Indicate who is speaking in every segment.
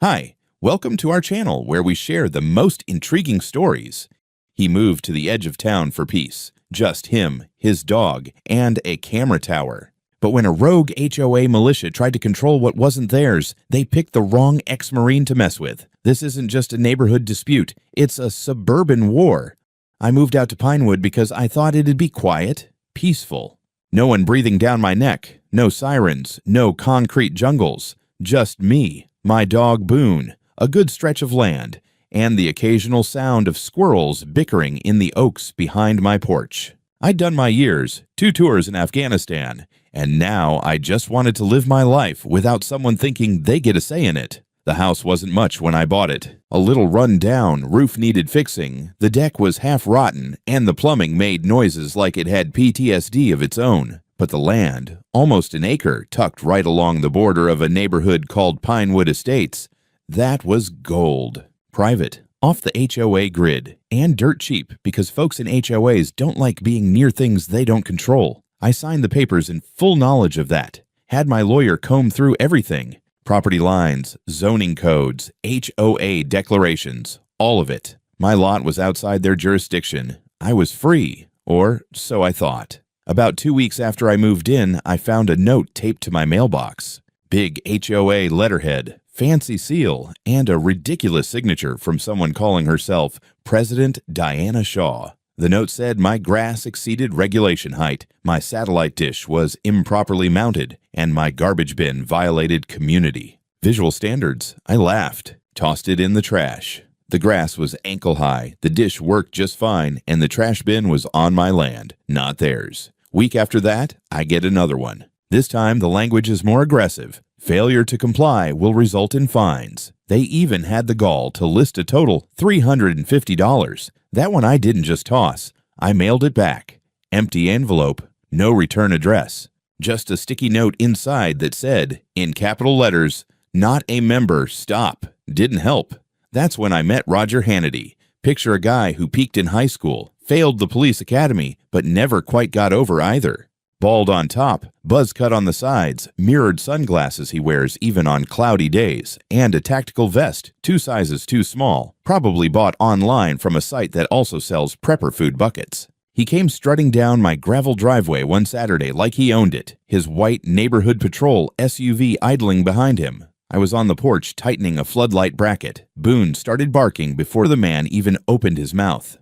Speaker 1: Hi, welcome to our channel where we share the most intriguing stories. He moved to the edge of town for peace. Just him, his dog, and a camera tower. But when a rogue HOA militia tried to control what wasn't theirs, they picked the wrong ex-Marine to mess with. This isn't just a neighborhood dispute, it's a suburban war. I moved out to Pinewood because I thought it'd be quiet, peaceful. No one breathing down my neck, no sirens, no concrete jungles. Just me, my dog Boone, a good stretch of land, and the occasional sound of squirrels bickering in the oaks behind my porch. I'd done my years, 2 tours in Afghanistan, and now I just wanted to live my life without someone thinking they get a say in it. The house wasn't much when I bought it. A little run down, roof needed fixing, the deck was half rotten, and the plumbing made noises like it had PTSD of its own. But the land, almost an acre tucked right along the border of a neighborhood called Pinewood Estates, that was gold. Private, off the HOA grid, and dirt cheap because folks in HOAs don't like being near things they don't control. I signed the papers in full knowledge of that. Had my lawyer comb through everything. Property lines, zoning codes, HOA declarations, all of it. My lot was outside their jurisdiction. I was free, or so I thought. About 2 weeks after I moved in, I found a note taped to my mailbox. Big HOA letterhead, fancy seal, and a ridiculous signature from someone calling herself President Diana Shaw. The note said my grass exceeded regulation height, my satellite dish was improperly mounted, and my garbage bin violated community visual standards. I laughed, tossed it in the trash. The grass was ankle high, the dish worked just fine, and the trash bin was on my land, not theirs. Week after that, I get another one. This time, the language is more aggressive. Failure to comply will result in fines. They even had the gall to list a total $350. That one I didn't just toss. I mailed it back. Empty envelope, no return address. Just a sticky note inside that said, in capital letters, "Not a member, stop." Didn't help. That's when I met Roger Hannity. Picture a guy who peaked in high school, failed the police academy, but never quite got over either. Bald on top, buzz cut on the sides, mirrored sunglasses he wears even on cloudy days, and a tactical vest, 2 sizes too small, probably bought online from a site that also sells prepper food buckets. He came strutting down my gravel driveway one Saturday like he owned it, his white neighborhood patrol SUV idling behind him. I was on the porch tightening a floodlight bracket. Boone started barking before the man even opened his mouth.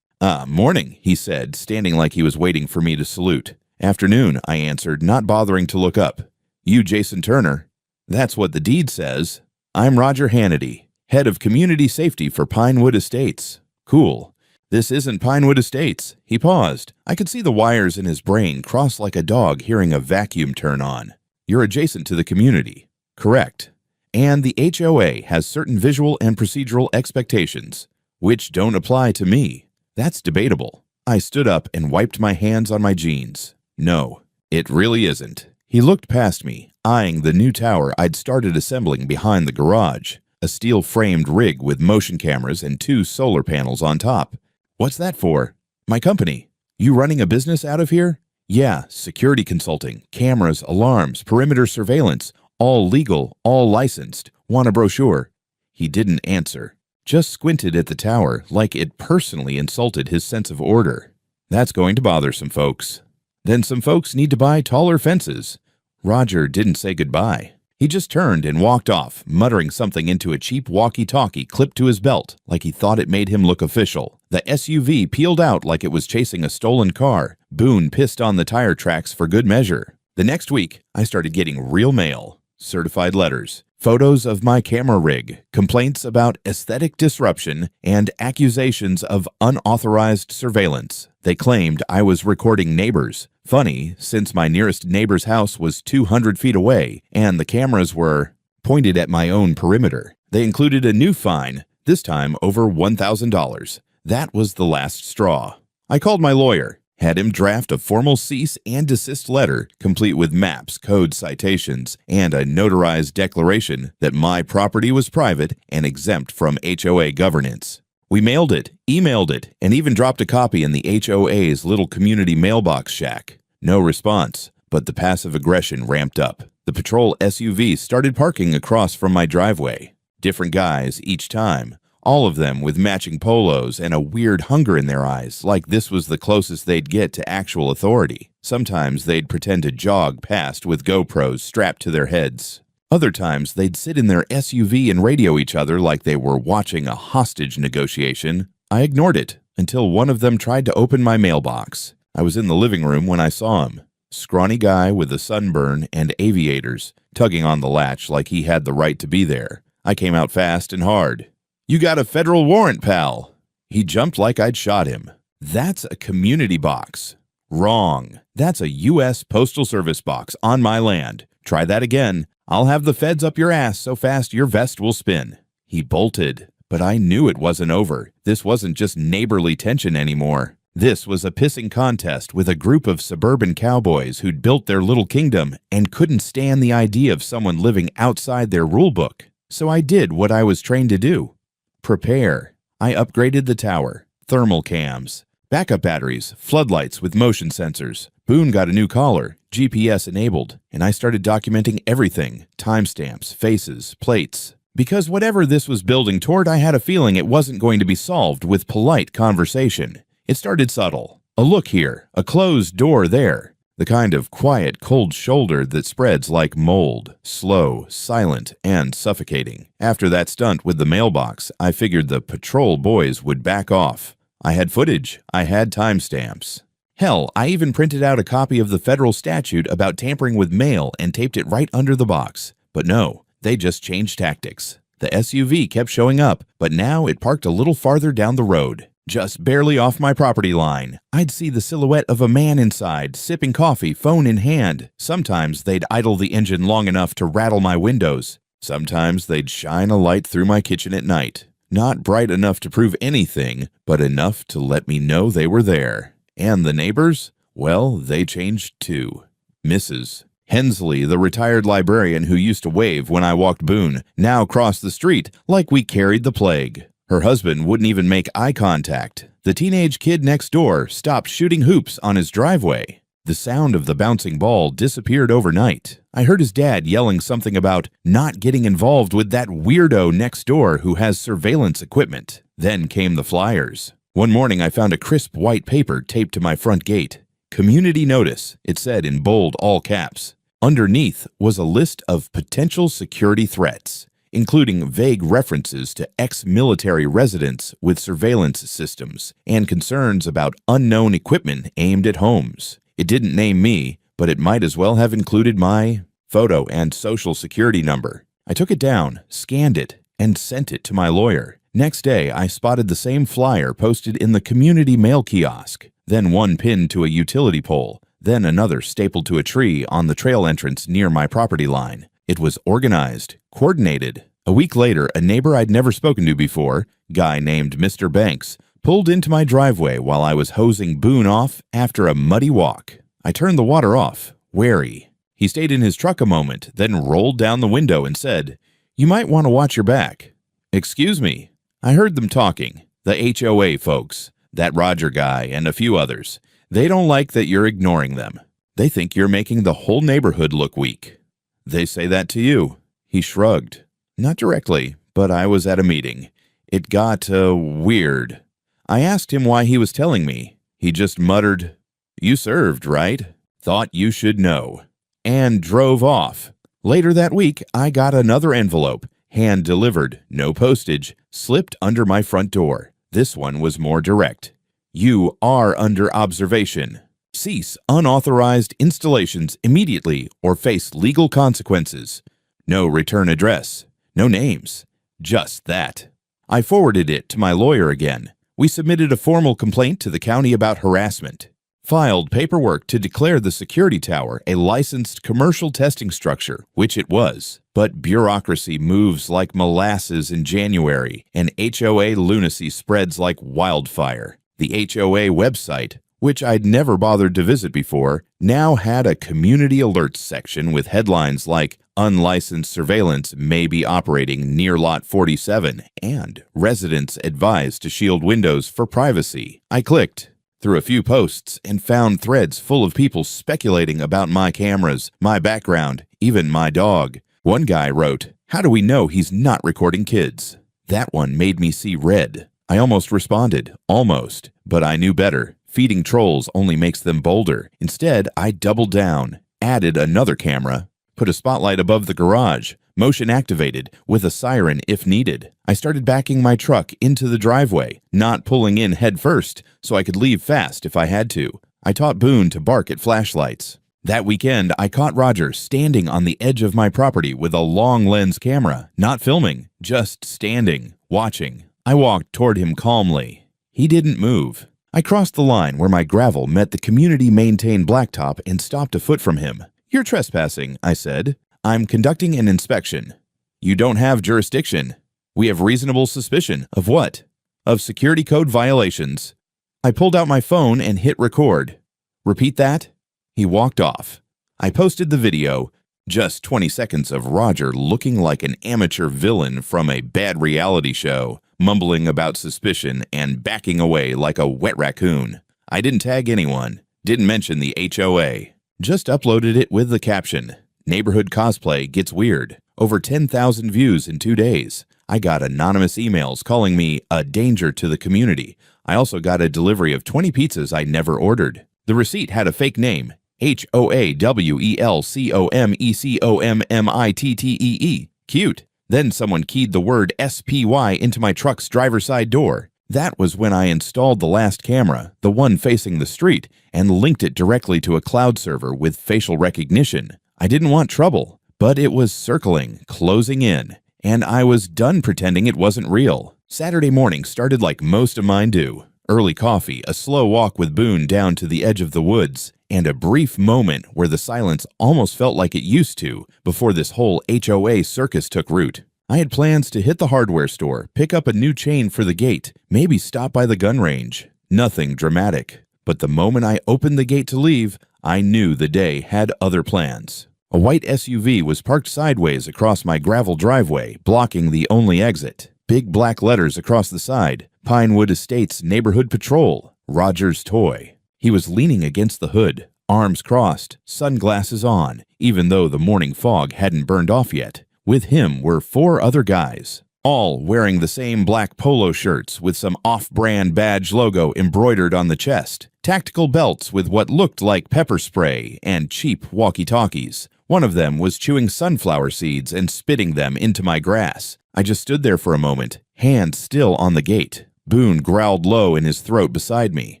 Speaker 1: Morning," he said, standing like he was waiting for me to salute. "Afternoon," I answered, not bothering to look up. "You Jason Turner?" "That's what the deed says." "I'm Roger Hannity, head of community safety for Pinewood Estates." "Cool. This isn't Pinewood Estates." He paused. I could see the wires in his brain cross like a dog hearing a vacuum turn on. "You're adjacent to the community." "Correct. And the HOA has certain visual and procedural expectations, which don't apply to me." "That's debatable." I stood up and wiped my hands on my jeans. "No, it really isn't." He looked past me, eyeing the new tower I'd started assembling behind the garage, a steel-framed rig with motion cameras and 2 solar panels on top. "What's that for?" "My company." "You running a business out of here?" "Yeah, security consulting, cameras, alarms, perimeter surveillance, all legal, all licensed. Want a brochure?" He didn't answer, just squinted at the tower like it personally insulted his sense of order. "That's going to bother some folks." "Then some folks need to buy taller fences." Roger didn't say goodbye. He just turned and walked off, muttering something into a cheap walkie-talkie clipped to his belt, like he thought it made him look official. The SUV peeled out like it was chasing a stolen car. Boone pissed on the tire tracks for good measure. The next week, I started getting real mail, certified letters, photos of my camera rig, complaints about aesthetic disruption, and accusations of unauthorized surveillance. They claimed I was recording neighbors. Funny, since my nearest neighbor's house was 200 feet away, and the cameras were pointed at my own perimeter. They included a new fine, this time over $1,000. That was the last straw. I called my lawyer, had him draft a formal cease and desist letter, complete with maps, code citations, and a notarized declaration that my property was private and exempt from HOA governance. We mailed it, emailed it, and even dropped a copy in the HOA's little community mailbox shack. No response, but the passive aggression ramped up. The patrol SUV started parking across from my driveway. Different guys each time, all of them with matching polos and a weird hunger in their eyes, like this was the closest they'd get to actual authority. Sometimes they'd pretend to jog past with GoPros strapped to their heads. Other times they'd sit in their SUV and radio each other like they were watching a hostage negotiation. I ignored it until one of them tried to open my mailbox. I was in the living room when I saw him. Scrawny guy with a sunburn and aviators, tugging on the latch like he had the right to be there. I came out fast and hard. "You got a federal warrant, pal." He jumped like I'd shot him. "That's a community box." "Wrong. That's a U.S. Postal Service box on my land. Try that again. I'll have the feds up your ass so fast your vest will spin." He bolted, but I knew it wasn't over. This wasn't just neighborly tension anymore. This was a pissing contest with a group of suburban cowboys who'd built their little kingdom and couldn't stand the idea of someone living outside their rulebook. So I did what I was trained to do. Prepare. I upgraded the tower, thermal cams, backup batteries, floodlights with motion sensors. Boone got a new collar, GPS enabled, and I started documenting everything, timestamps, faces, plates. Because whatever this was building toward, I had a feeling it wasn't going to be solved with polite conversation. It started subtle. A look here, a closed door there. The kind of quiet, cold shoulder that spreads like mold, slow, silent, and suffocating. After that stunt with the mailbox, I figured the patrol boys would back off. I had footage. I had timestamps. Hell, I even printed out a copy of the federal statute about tampering with mail and taped it right under the box. But no, they just changed tactics. The SUV kept showing up, but now it parked a little farther down the road. Just barely off my property line. I'd see the silhouette of a man inside, sipping coffee, phone in hand. Sometimes they'd idle the engine long enough to rattle my windows. Sometimes they'd shine a light through my kitchen at night. Not bright enough to prove anything, but enough to let me know they were there. And the neighbors? Well, they changed too. Mrs. Hensley, the retired librarian who used to wave when I walked Boone, now crossed the street like we carried the plague. Her husband wouldn't even make eye contact. The teenage kid next door stopped shooting hoops on his driveway. The sound of the bouncing ball disappeared overnight. I heard his dad yelling something about not getting involved with that weirdo next door who has surveillance equipment. Then came the flyers. One morning I found a crisp white paper taped to my front gate. Community notice, it said in bold all caps. Underneath was a list of potential security threats, including vague references to ex-military residents with surveillance systems and concerns about unknown equipment aimed at homes. It didn't name me, but it might as well have included my photo and social security number. I took it down, scanned it, and sent it to my lawyer. Next day, I spotted the same flyer posted in the community mail kiosk, then one pinned to a utility pole, then another stapled to a tree on the trail entrance near my property line. It was organized, coordinated. A week later, a neighbor I'd never spoken to before, guy named Mr. Banks, pulled into my driveway while I was hosing Boone off after a muddy walk. I turned the water off, wary. He stayed in his truck a moment, then rolled down the window and said, "You might want to watch your back." "Excuse me." I heard them talking, the HOA folks, that Roger guy, and a few others. They don't like that you're ignoring them. They think you're making the whole neighborhood look weak. "They say that to you." He shrugged. Not directly, but I was at a meeting. It got, weird. I asked him why he was telling me. He just muttered, "You served, right? Thought you should know." And drove off. Later that week, I got another envelope, hand-delivered, no postage, slipped under my front door. This one was more direct. "You are under observation. Cease unauthorized installations immediately or face legal consequences." No return address, no names, just that. I forwarded it to my lawyer again. We submitted a formal complaint to the county about harassment, filed paperwork to declare the security tower a licensed commercial testing structure, which it was. But bureaucracy moves like molasses in January, and HOA lunacy spreads like wildfire. The HOA website, which I'd never bothered to visit before, now had a community alerts section with headlines like "Unlicensed surveillance may be operating near Lot 47" and "Residents advised to shield windows for privacy." I clicked through a few posts and found threads full of people speculating about my cameras, my background, even my dog. One guy wrote, How do we know he's not recording kids? That one made me see red. I almost responded, almost, but I knew better. Feeding trolls only makes them bolder. Instead, I doubled down, added another camera, put a spotlight above the garage, motion activated, with a siren if needed. I started backing my truck into the driveway, not pulling in head first, so I could leave fast if I had to. I taught Boone to bark at flashlights. That weekend, I caught Roger standing on the edge of my property with a long lens camera, not filming, just standing, watching. I walked toward him calmly. He didn't move. I crossed the line where my gravel met the community-maintained blacktop and stopped a foot from him. "You're trespassing," I said. "I'm conducting an inspection." "You don't have jurisdiction." "We have reasonable suspicion." "Of what?" "Of security code violations." I pulled out my phone and hit record. "Repeat that?" He walked off. I posted the video, just 20 seconds of Roger looking like an amateur villain from a bad reality show, mumbling about suspicion and backing away like a wet raccoon. I didn't tag anyone, didn't mention the HOA. Just uploaded it with the caption, "Neighborhood cosplay gets weird." Over 10,000 views in 2 days. I got anonymous emails calling me a danger to the community. I also got a delivery of 20 pizzas I never ordered. The receipt had a fake name, HOAWELCOMECOMMITTEE. Cute. Then someone keyed the word SPY into my truck's driver's side door. That was when I installed the last camera, the one facing the street, and linked it directly to a cloud server with facial recognition. I didn't want trouble, but it was circling, closing in, and I was done pretending it wasn't real. Saturday morning started like most of mine do. Early coffee, a slow walk with Boone down to the edge of the woods, and a brief moment where the silence almost felt like it used to before this whole HOA circus took root. I had plans to hit the hardware store, pick up a new chain for the gate, maybe stop by the gun range. Nothing dramatic. But the moment I opened the gate to leave, I knew the day had other plans. A white SUV was parked sideways across my gravel driveway, blocking the only exit. Big black letters across the side, Pinewood Estates Neighborhood Patrol, Roger's toy. He was leaning against the hood, arms crossed, sunglasses on, even though the morning fog hadn't burned off yet. With him were 4 other guys, all wearing the same black polo shirts with some off-brand badge logo embroidered on the chest, tactical belts with what looked like pepper spray, and cheap walkie-talkies. One of them was chewing sunflower seeds and spitting them into my grass. I just stood there for a moment, hands still on the gate. Boone growled low in his throat beside me.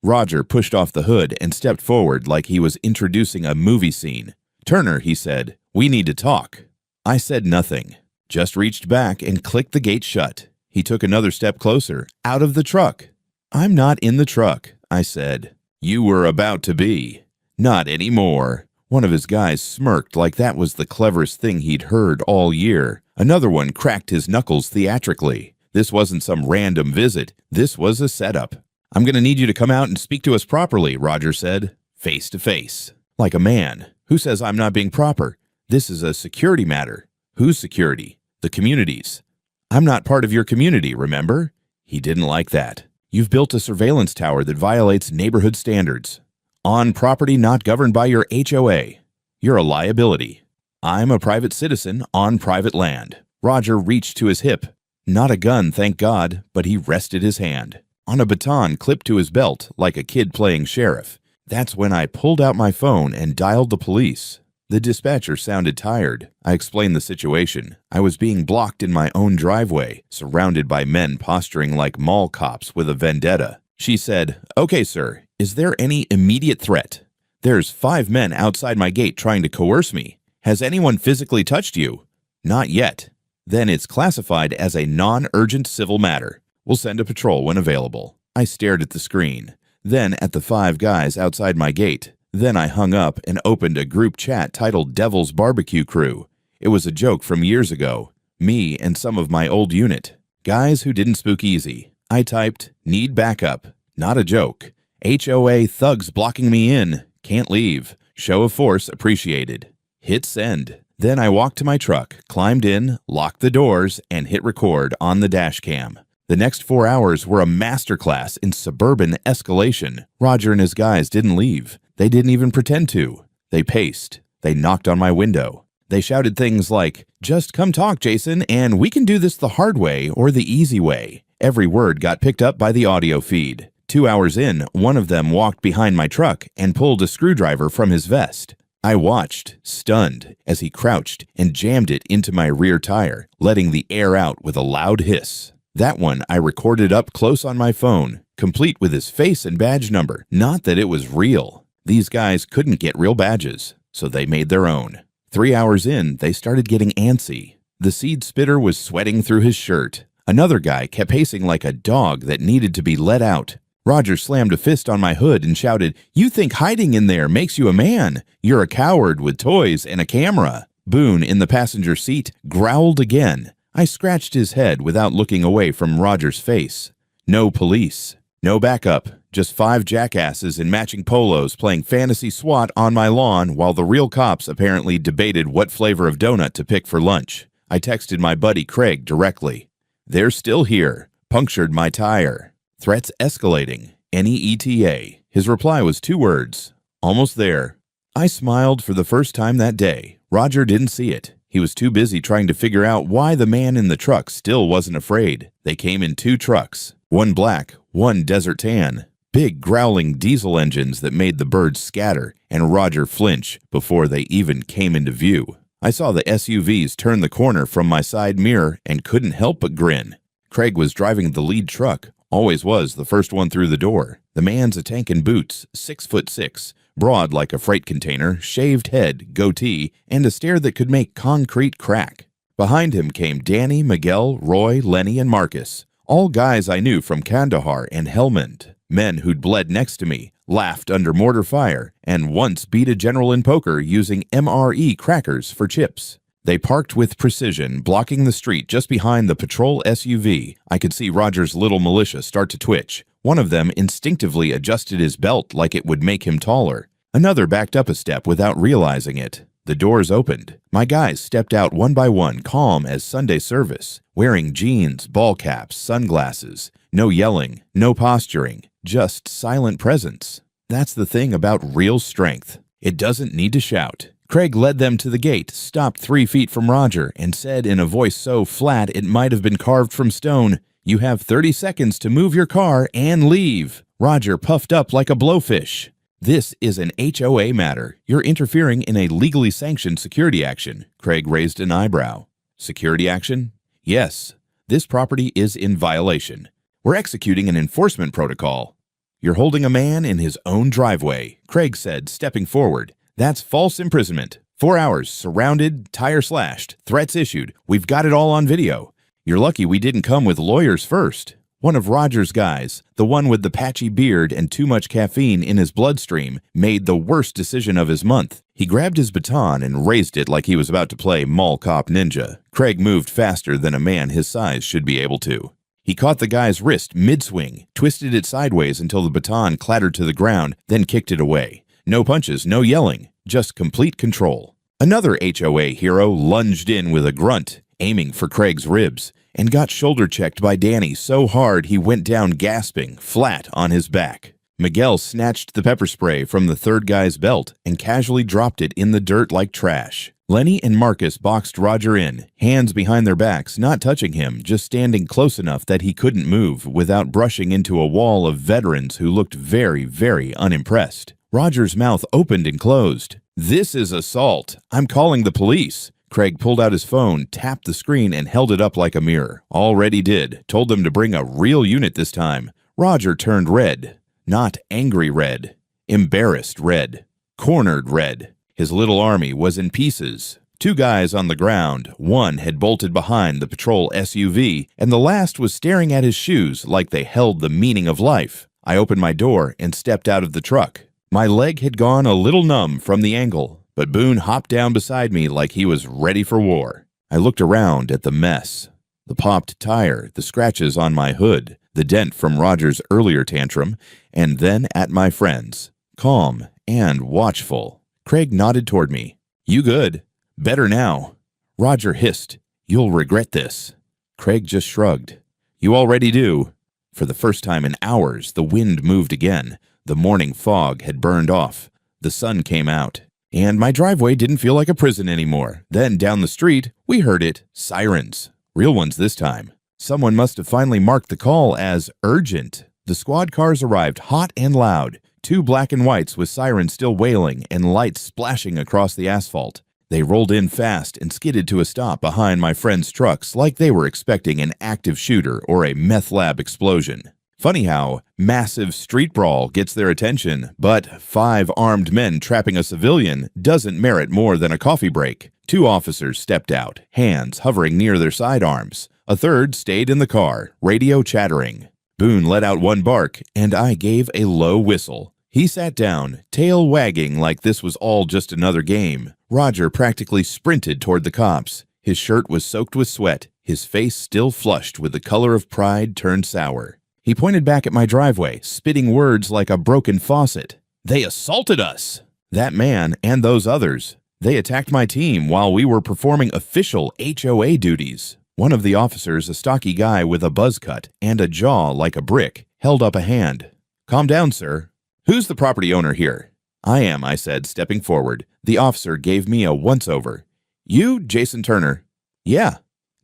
Speaker 1: Roger pushed off the hood and stepped forward like he was introducing a movie scene. "Turner," he said, "we need to talk." I said nothing, just reached back and clicked the gate shut. He took another step closer, out of the truck. "I'm not in the truck," I said. "You were about to be." "Not anymore." One of his guys smirked like that was the cleverest thing he'd heard all year. Another one cracked his knuckles theatrically. This wasn't some random visit. This was a setup. "I'm going to need you to come out and speak to us properly," Roger said. "Face to face. Like a man. Who says I'm not being proper? This is a security matter." "Whose security?" "The community's." "I'm not part of your community, remember?" He didn't like that. "You've built a surveillance tower that violates neighborhood standards. On property not governed by your HOA. You're a liability." "I'm a private citizen on private land." Roger reached to his hip. Not a gun, thank God, but he rested his hand on a baton clipped to his belt like a kid playing sheriff. That's when I pulled out my phone and dialed the police. The dispatcher sounded tired. I explained the situation. I was being blocked in my own driveway, surrounded by men posturing like mall cops with a vendetta. She said, "Okay, sir, is there any immediate threat? There's 5 men outside my gate trying to coerce me. Has anyone physically touched you?" "Not yet." "Then it's classified as a non-urgent civil matter. We'll send a patrol when available." I stared at the screen, then at the 5 guys outside my gate. Then I hung up and opened a group chat titled Devil's Barbecue Crew. It was a joke from years ago. Me and some of my old unit. Guys who didn't spook easy. I typed, "Need backup." Not a joke. HOA thugs blocking me in. Can't leave. Show of force appreciated. Hit send. Then I walked to my truck, climbed in, locked the doors, and hit record on the dash cam. The next 4 hours were a masterclass in suburban escalation. Roger and his guys didn't leave. They didn't even pretend to. They paced. They knocked on my window. They shouted things like, "Just come talk, Jason, and we can do this the hard way or the easy way." Every word got picked up by the audio feed. 2 hours in, one of them walked behind my truck and pulled a screwdriver from his vest. I watched, stunned, as he crouched and jammed it into my rear tire, letting the air out with a loud hiss. That one I recorded up close on my phone, complete with his face and badge number. Not that it was real. These guys couldn't get real badges, so they made their own. 3 hours in, they started getting antsy. The seed spitter was sweating through his shirt. Another guy kept pacing like a dog that needed to be let out. Roger slammed a fist on my hood and shouted, "You think hiding in there makes you a man? You're a coward with toys and a camera." Boone, in the passenger seat, growled again. I scratched his head without looking away from Roger's face. No police. No backup. Just 5 jackasses in matching polos playing fantasy SWAT on my lawn while the real cops apparently debated what flavor of donut to pick for lunch. I texted my buddy Craig directly. "They're still here. Punctured my tire. Threats escalating. Any ETA." His reply was 2 words. "Almost there." I smiled for the first time that day. Roger didn't see it. He was too busy trying to figure out why the man in the truck still wasn't afraid. They came in 2 trucks. One black, one desert tan. Big growling diesel engines that made the birds scatter and Roger flinch before they even came into view. I saw the SUVs turn the corner from my side mirror and couldn't help but grin. Craig was driving the lead truck, always was the first one through the door. The man's a tank in boots, 6'6", broad like a freight container, shaved head, goatee, and a stare that could make concrete crack. Behind him came Danny, Miguel, Roy, Lenny, and Marcus, all guys I knew from Kandahar and Helmand. Men who'd bled next to me, laughed under mortar fire, and once beat a general in poker using MRE crackers for chips. They parked with precision, blocking the street just behind the patrol SUV. I could see Roger's little militia start to twitch. One of them instinctively adjusted his belt like it would make him taller. Another backed up a step without realizing it. The doors opened. My guys stepped out one by one, calm as Sunday service, wearing jeans, ball caps, sunglasses. No yelling, no posturing, just silent presence. That's the thing about real strength. It doesn't need to shout. Craig led them to the gate, stopped 3 feet from Roger, and said in a voice so flat it might have been carved from stone, "You have 30 seconds to move your car and leave." Roger puffed up like a blowfish. "This is an HOA matter. You're interfering in a legally sanctioned security action." Craig raised an eyebrow. "Security action?" "Yes. This property is in violation. We're executing an enforcement protocol." "You're holding a man in his own driveway," Craig said, stepping forward. "That's false imprisonment. 4 hours, surrounded, tire slashed, threats issued. We've got it all on video. You're lucky we didn't come with lawyers first." One of Roger's guys, the one with the patchy beard and too much caffeine in his bloodstream, made the worst decision of his month. He grabbed his baton and raised it like he was about to play Mall Cop Ninja. Craig moved faster than a man his size should be able to. He caught the guy's wrist mid-swing, twisted it sideways until the baton clattered to the ground, then kicked it away. No punches, no yelling, just complete control. Another HOA hero lunged in with a grunt, aiming for Craig's ribs, and got shoulder-checked by Danny so hard he went down gasping, flat on his back. Miguel snatched the pepper spray from the third guy's belt and casually dropped it in the dirt like trash. Lenny and Marcus boxed Roger in, hands behind their backs, not touching him, just standing close enough that he couldn't move without brushing into a wall of veterans who looked very, very unimpressed. Roger's mouth opened and closed. "This is assault. I'm calling the police." Craig pulled out his phone, tapped the screen, and held it up like a mirror. Already did. Told them to bring a real unit this time. Roger turned red. Not angry red. Embarrassed red. Cornered red. His little army was in pieces. 2 guys on the ground. One had bolted behind the patrol SUV, and the last was staring at his shoes like they held the meaning of life. I opened my door and stepped out of the truck. My leg had gone a little numb from the angle, but Boone hopped down beside me like he was ready for war. I looked around at the mess. The popped tire, the scratches on my hood, the dent from Roger's earlier tantrum, and then at my friends, calm and watchful. Craig nodded toward me. "You good? Better now." Roger hissed, "You'll regret this." Craig just shrugged. "You already do." For the first time in hours, the wind moved again. The morning fog had burned off. The sun came out. and my driveway didn't feel like a prison anymore. Then down the street, we heard it. Sirens. Real ones this time. Someone must have finally marked the call as urgent. The squad cars arrived hot and loud. 2 black and whites with sirens still wailing and lights splashing across the asphalt. They rolled in fast and skidded to a stop behind my friend's trucks like they were expecting an active shooter or a meth lab explosion. Funny how massive street brawl gets their attention, but 5 armed men trapping a civilian doesn't merit more than a coffee break. 2 officers stepped out, hands hovering near their sidearms. A third stayed in the car, radio chattering. Boone let out one bark, and I gave a low whistle. He sat down, tail wagging like this was all just another game. Roger practically sprinted toward the cops. His shirt was soaked with sweat, his face still flushed with the color of pride turned sour. He pointed back at my driveway, spitting words like a broken faucet. "They assaulted us!" That man and those others. They attacked my team while we were performing official HOA duties. One of the officers, a stocky guy with a buzz cut and a jaw like a brick, held up a hand. "Calm down, sir. Who's the property owner here?" "I am," I said, stepping forward. The officer gave me a once-over. "You, Jason Turner?" "Yeah."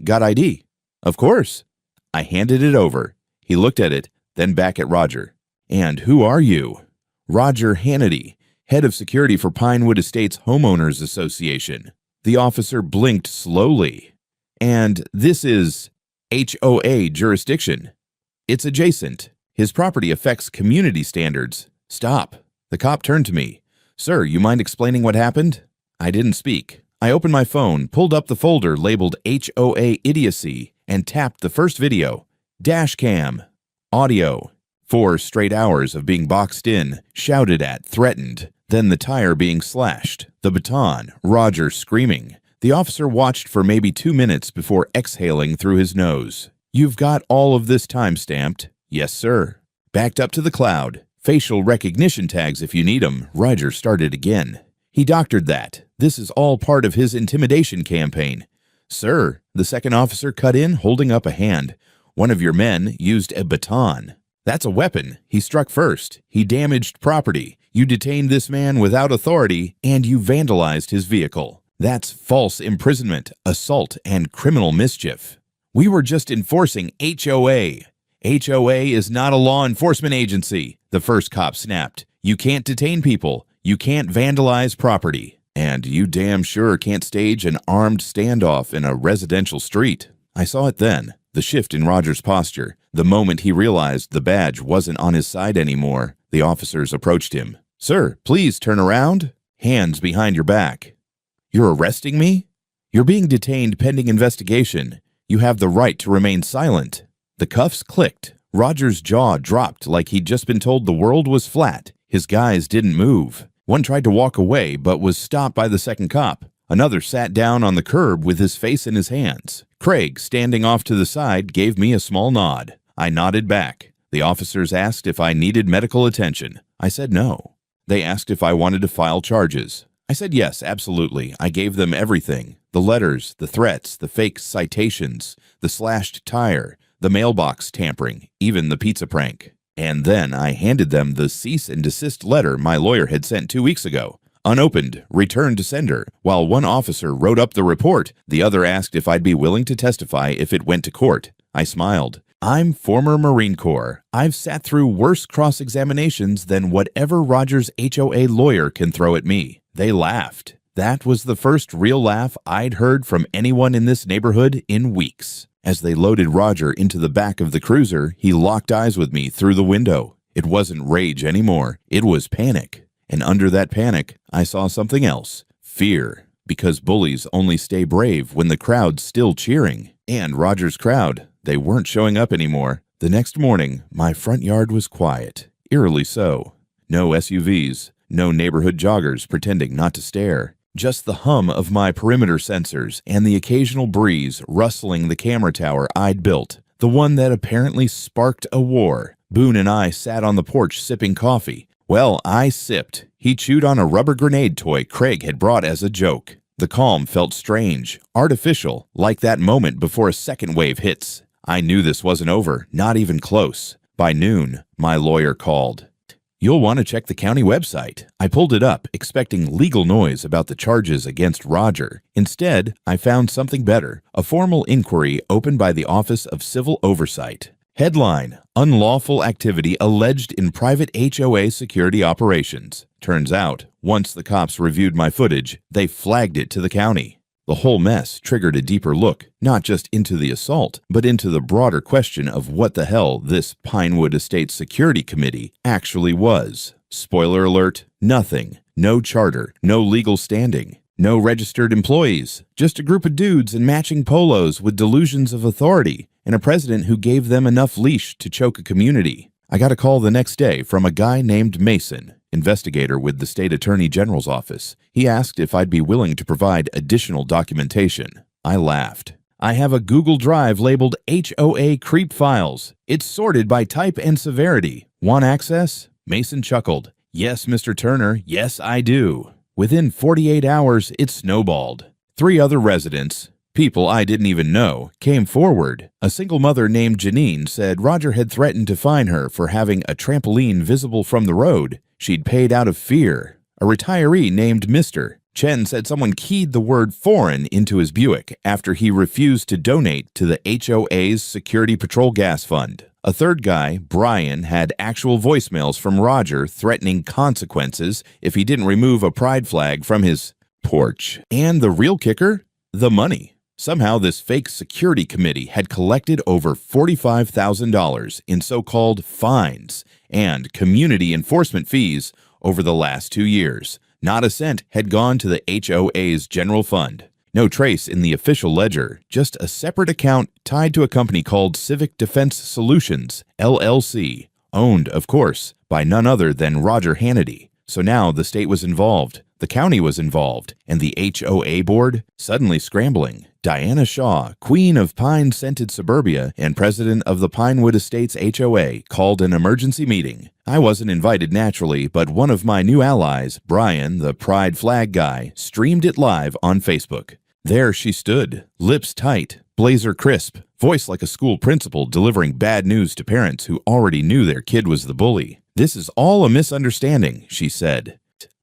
Speaker 1: "Got ID?" "Of course." I handed it over. He looked at it, then back at Roger. "And who are you?" "Roger Hannity, head of security for Pinewood Estates Homeowners Association." The officer blinked slowly. "And this is HOA jurisdiction." "It's adjacent. His property affects community standards." "Stop." The cop turned to me. "Sir, you mind explaining what happened?" I didn't speak. I opened my phone, pulled up the folder labeled HOA Idiocy, and tapped the first video. Dash cam. Audio. 4 straight hours of being boxed in, shouted at, threatened. Then the tire being slashed. The baton. Roger screaming. The officer watched for maybe 2 minutes before exhaling through his nose. "You've got all of this time stamped?" "Yes, sir." "Backed up to the cloud. Facial recognition tags if you need 'em." Roger started again. He doctored that. "This is all part of his intimidation campaign." "Sir," the second officer cut in, holding up a hand. "One of your men used a baton." "That's a weapon. He struck first. He damaged property. You detained this man without authority, and you vandalized his vehicle. That's false imprisonment, assault, and criminal mischief." "We were just enforcing HOA." "HOA is not a law enforcement agency," the first cop snapped. "You can't detain people. You can't vandalize property. And you damn sure can't stage an armed standoff in a residential street." I saw it then, the shift in Roger's posture, the moment he realized the badge wasn't on his side anymore. The officers approached him. "Sir, please turn around. Hands behind your back." "You're arresting me?" "You're being detained pending investigation. You have the right to remain silent." The cuffs clicked. Roger's jaw dropped like he'd just been told the world was flat. His guys didn't move. One tried to walk away but was stopped by the second cop. Another sat down on the curb with his face in his hands. Craig, standing off to the side, gave me a small nod. I nodded back. The officers asked if I needed medical attention. I said no. They asked if I wanted to file charges. I said yes, absolutely. I gave them everything. The letters, the threats, the fake citations, the slashed tire, the mailbox tampering, even the pizza prank. And then I handed them the cease and desist letter my lawyer had sent 2 weeks ago. Unopened, returned to sender. While one officer wrote up the report, the other asked if I'd be willing to testify if it went to court. I smiled. I'm former Marine Corps. I've sat through worse cross-examinations than whatever Roger's HOA lawyer can throw at me. They laughed. That was the first real laugh I'd heard from anyone in this neighborhood in weeks. As they loaded Roger into the back of the cruiser, he locked eyes with me through the window. It wasn't rage anymore. It was panic. And under that panic, I saw something else. Fear. Because bullies only stay brave when the crowd's still cheering. And Roger's crowd, they weren't showing up anymore. The next morning, my front yard was quiet. Eerily so. No SUVs. No neighborhood joggers pretending not to stare. Just the hum of my perimeter sensors and the occasional breeze rustling the camera tower I'd built, the one that apparently sparked a war. Boone and I sat on the porch sipping coffee. Well, I sipped. He chewed on a rubber grenade toy Craig had brought as a joke. The calm felt strange, artificial, like that moment before a second wave hits. I knew this wasn't over, not even close. By noon, my lawyer called. You'll want to check the county website. I pulled it up, expecting legal noise about the charges against Roger. Instead, I found something better, a formal inquiry opened by the Office of Civil Oversight. Headline: Unlawful activity alleged in private HOA security operations. Turns out, once the cops reviewed my footage, they flagged it to the county. The whole mess triggered a deeper look, not just into the assault, but into the broader question of what the hell this Pinewood Estates Security Committee actually was. Spoiler alert, nothing. No charter, no legal standing, no registered employees, just a group of dudes in matching polos with delusions of authority, and a president who gave them enough leash to choke a community. I got a call the next day from a guy named Mason, investigator with the State Attorney General's office. He asked if I'd be willing to provide additional documentation. I laughed. I have a Google Drive labeled HOA Creep Files. It's sorted by type and severity. Want access? Mason chuckled. Yes, Mr. Turner, yes, I do. Within 48 hours, it snowballed. 3 other residents, people I didn't even know, came forward. A single mother named Janine said Roger had threatened to fine her for having a trampoline visible from the road. She'd paid out of fear. A retiree named Mr. Chen said someone keyed the word foreign into his Buick after he refused to donate to the HOA's Security Patrol Gas Fund. A third guy, Brian, had actual voicemails from Roger threatening consequences if he didn't remove a pride flag from his porch. And the real kicker? The money. Somehow this fake security committee had collected over $45,000 in so-called fines and community enforcement fees over the last 2 years. Not a cent had gone to the HOA's general fund. No trace in the official ledger, just a separate account tied to a company called Civic Defense Solutions, LLC, owned, of course, by none other than Roger Hannity. So now the state was involved, the county was involved, and the HOA board suddenly scrambling. Diana Shaw, queen of pine-scented suburbia and president of the Pinewood Estates HOA, called an emergency meeting. I wasn't invited naturally, but one of my new allies, Brian, the pride flag guy, streamed it live on Facebook. There she stood, lips tight, blazer crisp, voice like a school principal delivering bad news to parents who already knew their kid was the bully. "This is all a misunderstanding," she said.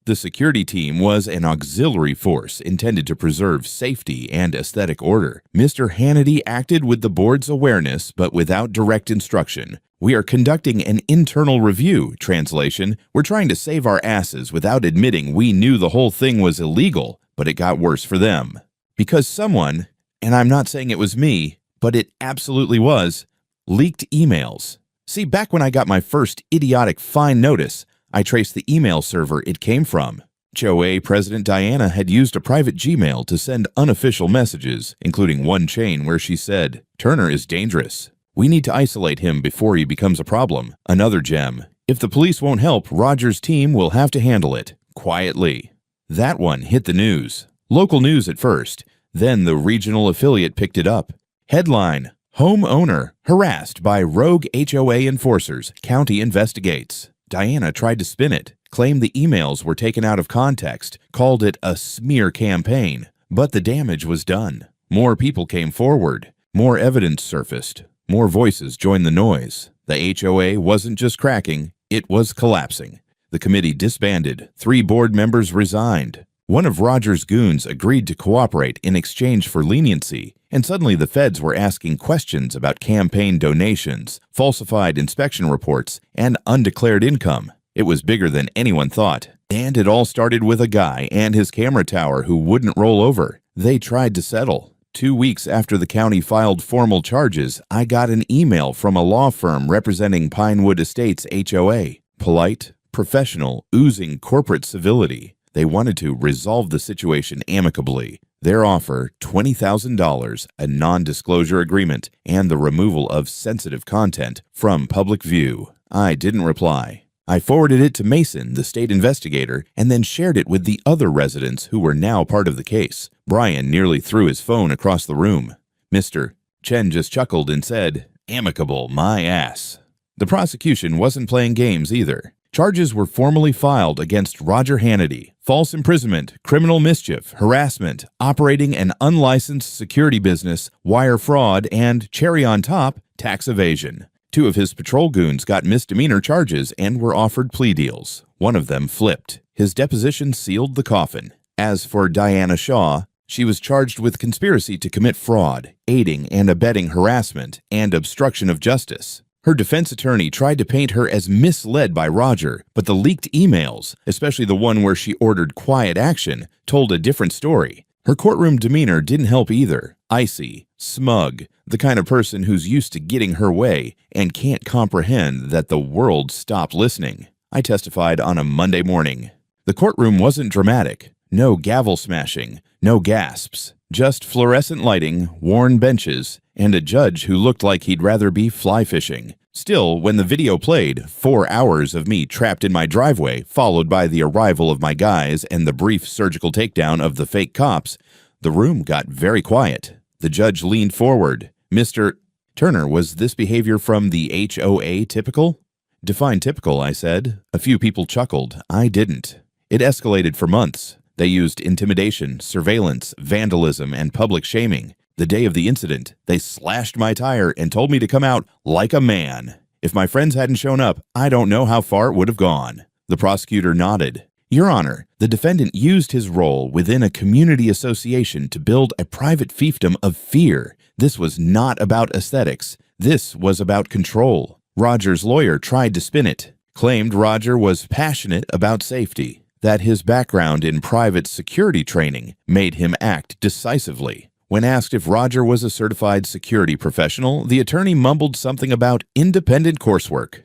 Speaker 1: The security team was an auxiliary force intended to preserve safety and aesthetic order. Mr. Hannity acted with the board's awareness, but without direct instruction. "We are conducting an internal review." Translation: we're trying to save our asses without admitting we knew the whole thing was illegal, but it got worse for them. Because someone, and I'm not saying it was me, but it absolutely was, leaked emails. See, back when I got my first idiotic fine notice, I traced the email server it came from. HOA President Diana had used a private Gmail to send unofficial messages, including one chain where she said, "Turner is dangerous. We need to isolate him before he becomes a problem." Another gem: "If the police won't help, Roger's team will have to handle it, quietly." That one hit the news. Local news at first, then the regional affiliate picked it up. Headline: Homeowner harassed by rogue HOA enforcers, county investigates. Diana tried to spin it, claimed the emails were taken out of context, called it a smear campaign. But the damage was done. More people came forward. More evidence surfaced. More voices joined the noise. The HOA wasn't just cracking, it was collapsing. The committee disbanded. 3 board members resigned. One of Roger's goons agreed to cooperate in exchange for leniency, and suddenly the feds were asking questions about campaign donations, falsified inspection reports, and undeclared income. It was bigger than anyone thought. And it all started with a guy and his camera tower who wouldn't roll over. They tried to settle. 2 weeks after the county filed formal charges, I got an email from a law firm representing Pinewood Estates HOA. Polite, professional, oozing corporate civility. They wanted to resolve the situation amicably. Their offer, $20,000, a non-disclosure agreement, and the removal of sensitive content from public view. I didn't reply. I forwarded it to Mason, the state investigator, and then shared it with the other residents who were now part of the case. Brian nearly threw his phone across the room. Mr. Chen just chuckled and said, "Amicable, my ass." The prosecution wasn't playing games either. Charges were formally filed against Roger Hannity: false imprisonment, criminal mischief, harassment, operating an unlicensed security business, wire fraud, and, cherry on top, tax evasion. Two of his patrol goons got misdemeanor charges and were offered plea deals. One of them flipped. His deposition sealed the coffin. As for Diana Shaw, she was charged with conspiracy to commit fraud, aiding and abetting harassment, and obstruction of justice. Her defense attorney tried to paint her as misled by Roger, but the leaked emails, especially the one where she ordered quiet action, told a different story. Her courtroom demeanor didn't help either. Icy, smug, the kind of person who's used to getting her way and can't comprehend that the world stopped listening. I testified on a Monday morning. The courtroom wasn't dramatic. No gavel smashing, no gasps, just fluorescent lighting, worn benches, and a judge who looked like he'd rather be fly fishing. Still, when the video played, 4 hours of me trapped in my driveway, followed by the arrival of my guys and the brief surgical takedown of the fake cops, the room got very quiet. The judge leaned forward. Mr. Turner, was this behavior from the HOA typical? Define typical, I said. A few people chuckled. I didn't. It escalated for months. They used intimidation, surveillance, vandalism, and public shaming. The day of the incident, they slashed my tire and told me to come out like a man. If my friends hadn't shown up, I don't know how far it would have gone. The prosecutor nodded. Your Honor, the defendant used his role within a community association to build a private fiefdom of fear. This was not about aesthetics. This was about control. Roger's lawyer tried to spin it, claimed Roger was passionate about safety, that his background in private security training made him act decisively. When asked if Roger was a certified security professional, the attorney mumbled something about independent coursework.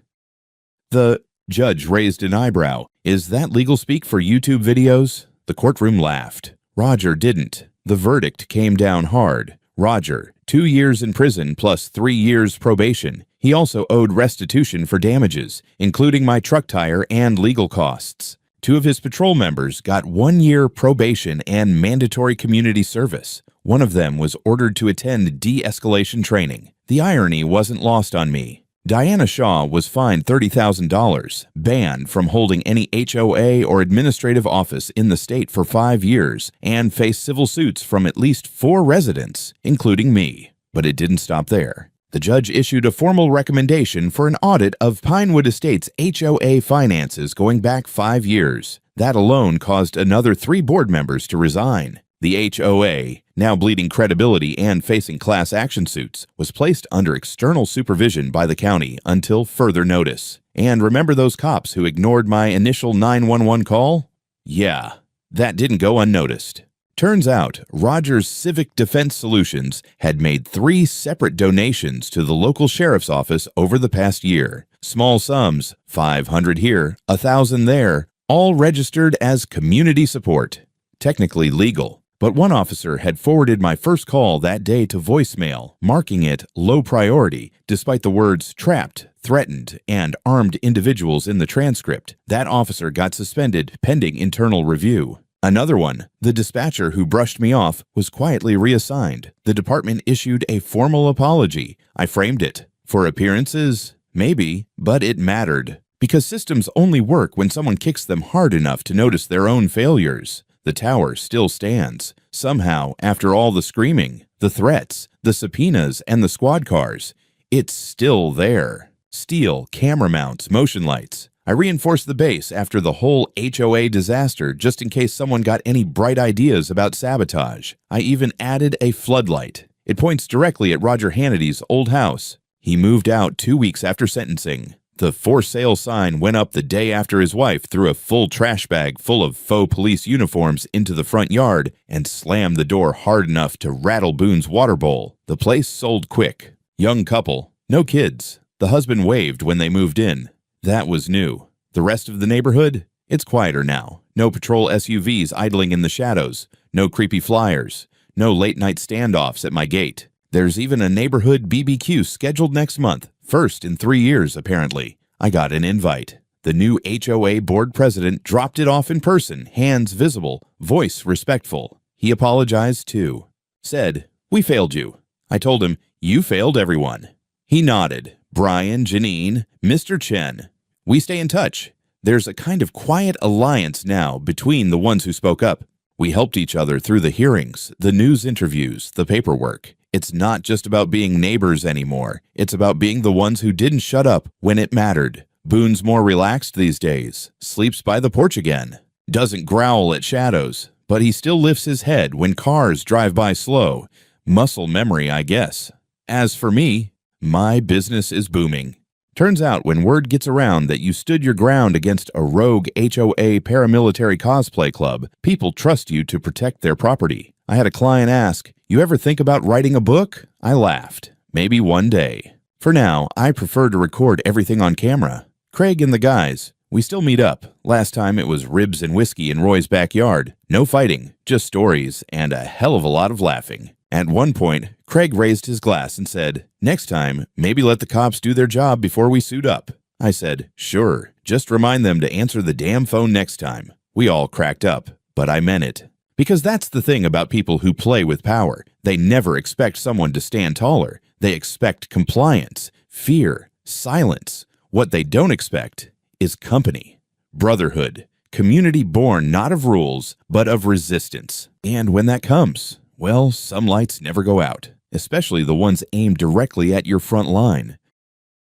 Speaker 1: The judge raised an eyebrow. Is that legal speak for YouTube videos? The courtroom laughed. Roger didn't. The verdict came down hard. Roger, 2 years in prison plus 3 years probation. He also owed restitution for damages, including my truck tire and legal costs. 2 of his patrol members got 1 year probation and mandatory community service. One of them was ordered to attend de-escalation training. The irony wasn't lost on me. Diana Shaw was fined $30,000, banned from holding any HOA or administrative office in the state for 5 years, and faced civil suits from at least 4 residents, including me. But it didn't stop there. The judge issued a formal recommendation for an audit of Pinewood Estates' HOA finances going back 5 years. That alone caused another 3 board members to resign. The HOA, now bleeding credibility and facing class action suits, was placed under external supervision by the county until further notice. And remember those cops who ignored my initial 911 call? Yeah, that didn't go unnoticed. Turns out, Rogers Civic Defense Solutions had made 3 separate donations to the local sheriff's office over the past year. Small sums, $500 here, $1,000 there, all registered as community support. Technically legal. But one officer had forwarded my first call that day to voicemail, marking it low priority, despite the words trapped, threatened, and armed individuals in the transcript. That officer got suspended pending internal review. Another one, the dispatcher who brushed me off, was quietly reassigned. The department issued a formal apology. I framed it. For appearances? Maybe, but it mattered. Because systems only work when someone kicks them hard enough to notice their own failures. The tower still stands. Somehow, after all the screaming, the threats, the subpoenas, and the squad cars, it's still there. Steel, camera mounts, motion lights. I reinforced the base after the whole HOA disaster just in case someone got any bright ideas about sabotage. I even added a floodlight. It points directly at Roger Hannity's old house. He moved out 2 weeks after sentencing. The for sale sign went up the day after his wife threw a full trash bag full of faux police uniforms into the front yard and slammed the door hard enough to rattle Boone's water bowl. The place sold quick. Young couple. No kids. The husband waved when they moved in. That was new. The rest of the neighborhood? It's quieter now. No patrol SUVs idling in the shadows. No creepy flyers. No late-night standoffs at my gate. There's even a neighborhood BBQ scheduled next month. First in 3 years, apparently. I got an invite. The new HOA board president dropped it off in person, hands visible, voice respectful. He apologized too. Said, "We failed you." I told him, "You failed everyone." He nodded. Brian, Janine, Mr. Chen. We stay in touch. There's a kind of quiet alliance now between the ones who spoke up. We helped each other through the hearings, the news interviews, the paperwork. It's not just about being neighbors anymore. It's about being the ones who didn't shut up when it mattered. Boone's more relaxed these days, sleeps by the porch again, doesn't growl at shadows, but he still lifts his head when cars drive by slow. Muscle memory, I guess. As for me, my business is booming. Turns out when word gets around that you stood your ground against a rogue HOA paramilitary cosplay club, people trust you to protect their property. I had a client ask, "You ever think about writing a book?" I laughed. Maybe one day. For now, I prefer to record everything on camera. Craig and the guys, we still meet up. Last time it was ribs and whiskey in Roy's backyard. No fighting, just stories and a hell of a lot of laughing. At one point, Craig raised his glass and said, "Next time, maybe let the cops do their job before we suit up." I said, "Sure, just remind them to answer the damn phone next time." We all cracked up, but I meant it. Because that's the thing about people who play with power. They never expect someone to stand taller. They expect compliance, fear, silence. What they don't expect is company, brotherhood, community born not of rules, but of resistance. And when that comes, well, some lights never go out, especially the ones aimed directly at your front line.